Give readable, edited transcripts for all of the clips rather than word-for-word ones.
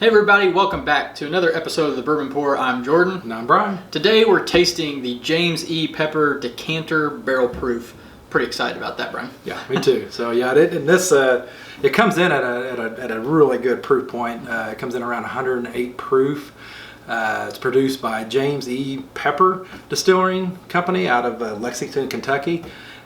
Hey everybody, welcome back to another episode of the Bourbon Pour. I'm Jordan. And I'm Brian. Today we're tasting the James E. Pepper Decanter Barrel Proof. Pretty excited about that, Brian. Yeah, me too. So yeah, it comes in at a really good proof point. It comes in around 108 proof. It's produced by James E. Pepper Distilling Company out of Lexington, Kentucky.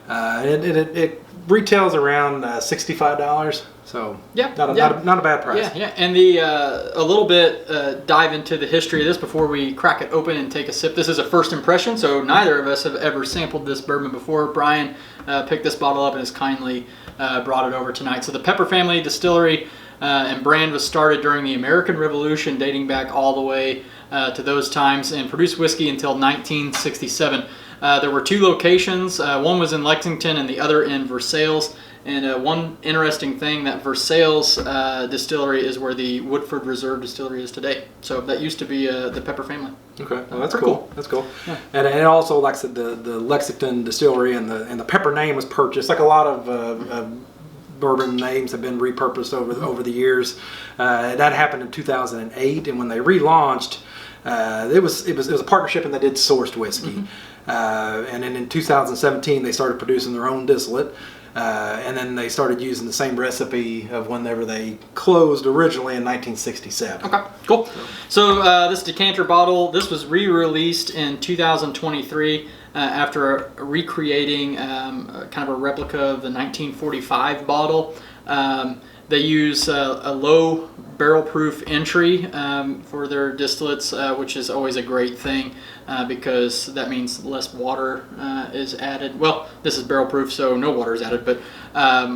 It retails around $65. So yeah, not a bad price. Yeah. And a little bit dive into the history of this before we crack it open and take a sip. This is a first impression, so neither of us have ever sampled this bourbon before. Brian picked this bottle up and has kindly brought it over tonight. So the Pepper Family Distillery and brand was started during the American Revolution, dating back all the way to those times, and produced whiskey until 1967. There were two locations. One was in Lexington and the other in Versailles. And one interesting thing, that Versailles distillery is where the Woodford Reserve Distillery is today. So that used to be the Pepper family. Okay, well, that's cool. That's cool. Yeah. And also, like I said, the Lexington Distillery and the Pepper name was purchased. Like a lot of bourbon names have been repurposed over the years. That happened in 2008, and when they relaunched, it was a partnership, and they did sourced whiskey. And then in 2017, they started producing their own distillate. And then they started using the same recipe of whenever they closed originally in 1967. Okay, cool. So this decanter bottle, this was re-released in 2023 after recreating kind of a replica of the 1945 bottle. They use a low barrel proof entry for their distillates, which is always a great thing because that means less water is added. Well, this is barrel proof, so no water is added, but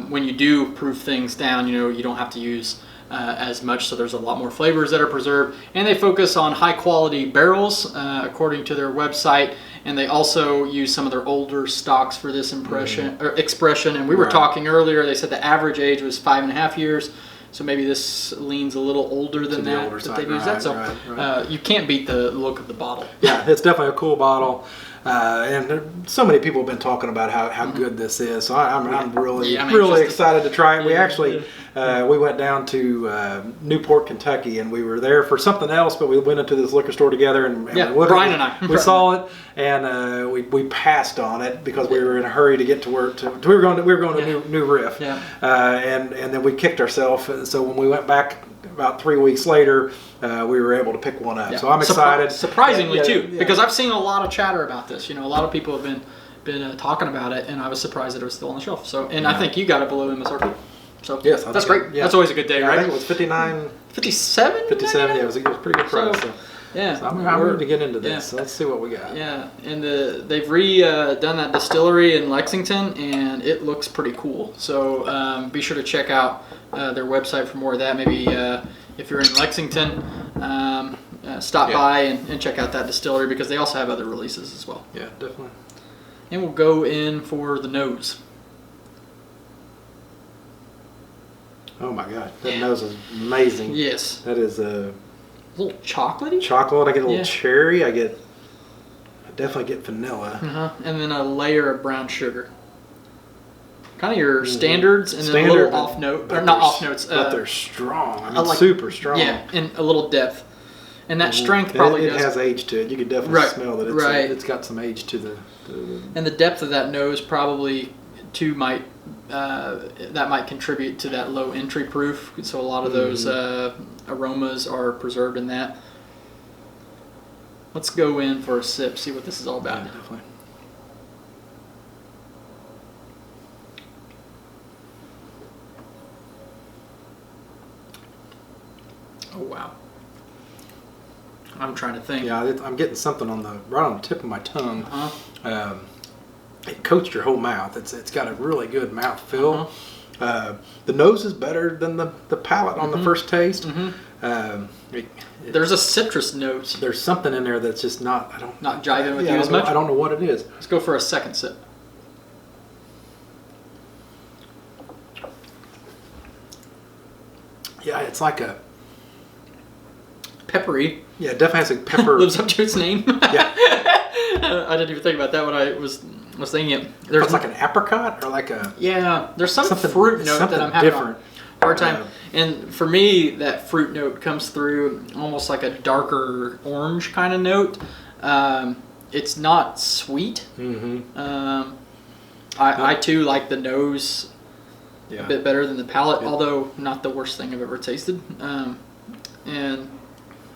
when you do proof things down, you don't have to use as much, so there's a lot more flavors that are preserved. And they focus on high quality barrels according to their website, and they also use some of their older stocks for this expression. And we were talking earlier, they said the average age was 5.5 years, so maybe this leans a little older than that they've used that. So you can't beat the look of the bottle. Yeah, it's definitely a cool bottle. And so many people have been talking about how good this is, so I'm really excited to try it. We actually we went down to Newport, Kentucky, and we were there for something else, but we went into this liquor store together, and Brian and I saw it, and we passed on it because we were in a hurry to get to work. We were going to New Riff, and then we kicked ourselves. So when we went back about 3 weeks later, we were able to pick one up. So I'm excited. Surprisingly too, because I've seen a lot of chatter about this. A lot of people have been talking about it, and I was surprised that it was still on the shelf. So, and I think you got it below MSRP. So yes, that's great. Yeah. That's always a good day, right? I think it was 59, 57. 57. Yeah, it was a pretty good price. So I'm ready to get into this. Yeah. So let's see what we got. Yeah, and they've redone that distillery in Lexington, and it looks pretty cool. So be sure to check out their website for more of that. Maybe if you're in Lexington, stop by and check out that distillery, because they also have other releases as well. Yeah, definitely. And we'll go in for the nose. Oh my God, that nose is amazing. Yes. That is a little chocolatey. Chocolate. I get a little cherry. I definitely get vanilla. And then a layer of brown sugar. Kind of your standards, and then a little off note, or not off notes. But they're strong. I mean, super strong. Yeah, and a little depth. And that strength probably it has age to it. You can definitely smell that it's got some age to the. And the depth of that nose probably too might contribute to that low entry proof. So a lot of those aromas are preserved in that. Let's go in for a sip, see what this is all about. Yeah, definitely. Oh wow! I'm trying to think. Yeah, I'm getting something right on the tip of my tongue. It coats your whole mouth. It's got a really good mouth feel. The nose is better than the palate on the first taste. There's a citrus note. There's something in there that's just not jiving with you as much. I don't know what it is. Let's go for a second sip. Yeah, it's like a peppery. Yeah, it definitely has a pepper. Lives up to its name. Yeah. I didn't even think about that when I was thinking it. There's like an apricot or like a there's some fruit note that I'm having. Different. hard time. And for me, that fruit note comes through almost like a darker orange kind of note. It's not sweet. I too like the nose a bit better than the palate, although not the worst thing I've ever tasted. And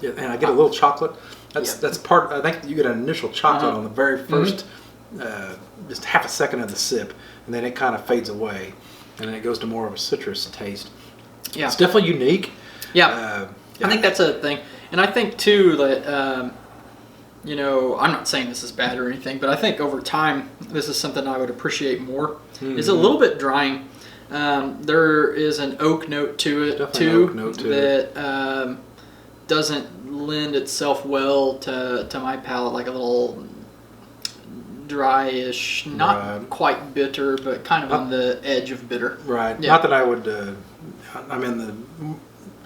I get a little chocolate. That's part. I think you get an initial chocolate on the very first, just half a second of the sip, and then it kind of fades away, and then it goes to more of a citrus taste. Yeah, it's definitely unique. I think that's a thing, and I think too that you know, I'm not saying this is bad or anything, but I think over time this is something I would appreciate more. Is a little bit drying. There is an oak note to it too that doesn't lend itself well to my palate, like a little dryish, not quite bitter, but kind of on the edge of bitter. Right. Yeah. Not that I would.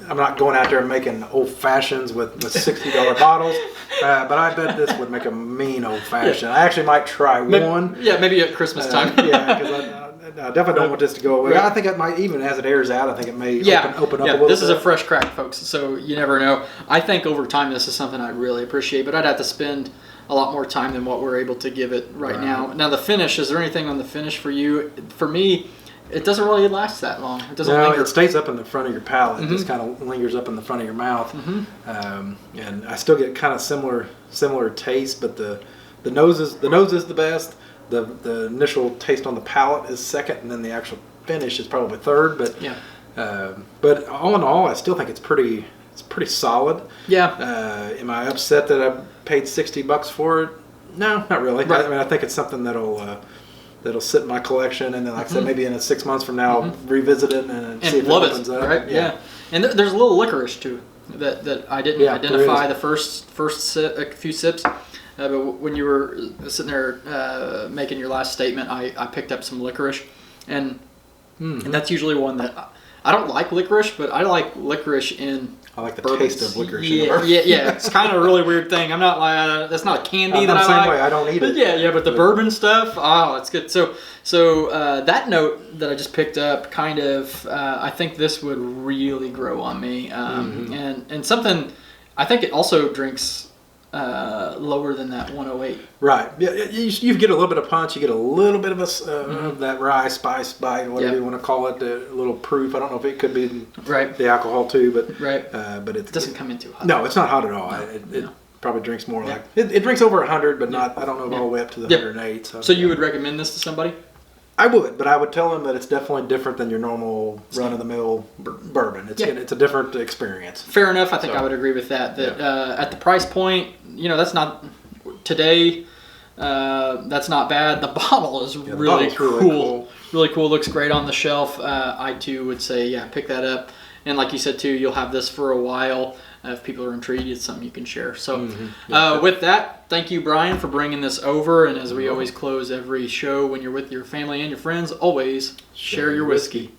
I'm not going out there and making old fashions with $60 bottles, but I bet this would make a mean old fashioned. I actually might try one. Yeah, maybe at Christmas time. Because I definitely don't want this to go away. I think it might, even as it airs out, I think it may open up a little This bit. is a fresh crack, folks, so you never know. I think over time this is something I'd really appreciate, but I'd have to spend a lot more time than what we're able to give it right now. Now the finish, is there anything on the finish for you? For me, it doesn't really last that long. It doesn't linger. It stays up in the front of your palate. It just kind of lingers up in the front of your mouth. And I still get kind of similar taste, but the nose is the best. The initial taste on the palate is second, and then the actual finish is probably third. But all in all, I still think it's pretty solid. Yeah. Am I upset that I paid $60 for it? No, not really. Right. I mean, I think it's something that'll sit in my collection, and then, like I said, maybe in 6 months from now, I'll revisit it and see if it opens up. Right? Yeah. And there's a little licorice too that I didn't identify the first few sips. But when you were sitting there making your last statement, I picked up some licorice, and that's usually one that I don't like licorice, but I like licorice in. I like the bourbons. taste of licorice. Yeah. It's kind of a really weird thing. I'm not like that's not a candy that I like. The same way. I don't eat it. But the bourbon stuff, it's good. So that note that I just picked up, kind of, I think this would really grow on me, and something. I think it also drinks lower than that 108. Right. Yeah. You get a little bit of punch. You get a little bit of of that rye spice bite, whatever you want to call it, a little proof. I don't know if it could be the alcohol too, but it doesn't come in too hot. No, it's not hot at all. It probably drinks more like it drinks over 100, but not. I don't know all the way up to the 108. So you would recommend this to somebody? I would, but I would tell them that it's definitely different than your normal run-of-the-mill bourbon. It's a different experience. Fair enough. I think I would agree with that. At the price point, that's not today. That's not bad. The bottle is really cool. Really cool. Looks great on the shelf. I too would say, pick that up. And like you said too, you'll have this for a while. If people are intrigued, it's something you can share. So with that, thank you, Brian, for bringing this over. And as we always close every show, when you're with your family and your friends, always share your whiskey.